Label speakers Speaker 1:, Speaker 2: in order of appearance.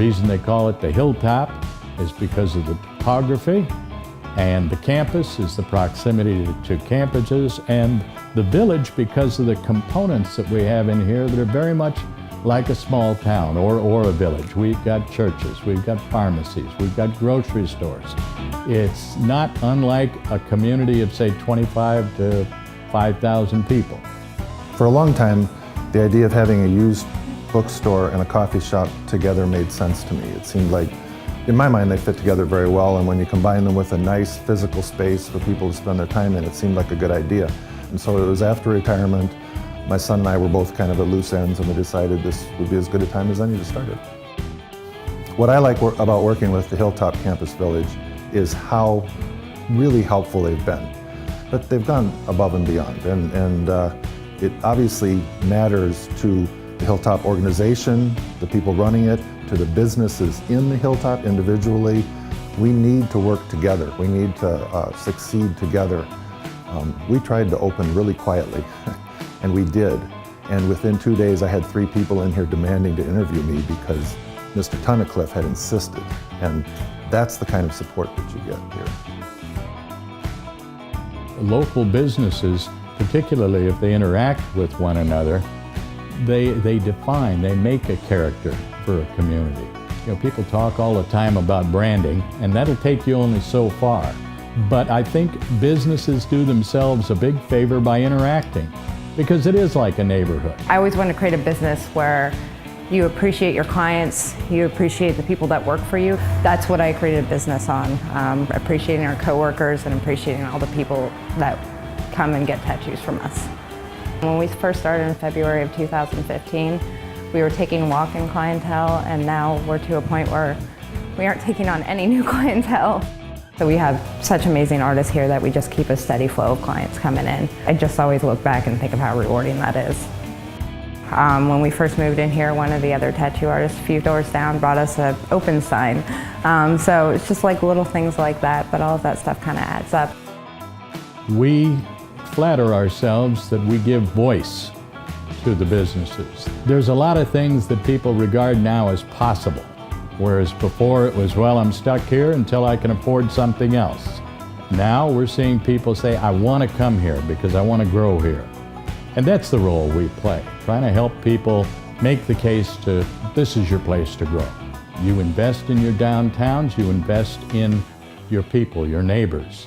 Speaker 1: reason they call it the Hilltop is because of the topography, and the campus is the proximity to campuses, and the village because of the components that we have in here that are very much like a small town or a village. We've got churches, we've got pharmacies, we've got grocery stores. It's not unlike a community of, say, 25 to 5,000 people.
Speaker 2: For a long time, the idea of having a used bookstore and a coffee shop together made sense to me. It seemed like, in my mind, they fit together very well, and when you combine them with a nice physical space for people to spend their time in, it seemed like a good idea. And so it was after retirement, my son and I were both kind of at loose ends, and we decided this would be as good a time as any to start it. What I like about working with the Hilltop Campus Village is how really helpful they've been. But they've gone above and beyond, and it obviously matters to the Hilltop organization, the people running it, to the businesses in the Hilltop individually. We need to work together. We need to succeed together. We tried to open really quietly, and we did. And within 2 days, I had 3 people in here demanding to interview me because Mr. Tunnicliffe had insisted. And that's the kind of support that you get here.
Speaker 1: Local businesses, particularly if they interact with one another, they make a character for a community. You know, people talk all the time about branding, and that'll take you only so far. But I think businesses do themselves a big favor by interacting, because it is like a neighborhood.
Speaker 3: I always want to create a business where you appreciate your clients, you appreciate the people that work for you. That's what I created a business on, appreciating our coworkers and appreciating all the people that come and get tattoos from us. When we first started in February of 2015, we were taking walk-in clientele, and now we're to a point where we aren't taking on any new clientele. So we have such amazing artists here that we just keep a steady flow of clients coming in. I just always look back and think of how rewarding that is. When we first moved in here, one of the other tattoo artists a few doors down brought us an open sign. So it's just like little things like that, but all of that stuff kind of adds up.
Speaker 1: We flatter ourselves that we give voice to the businesses. There's a lot of things that people regard now as possible, whereas before it was, well, I'm stuck here until I can afford something else. Now we're seeing people say, I want to come here because I want to grow here. And that's the role we play, trying to help people make the case to, this is your place to grow. You invest in your downtowns, you invest in your people, your neighbors.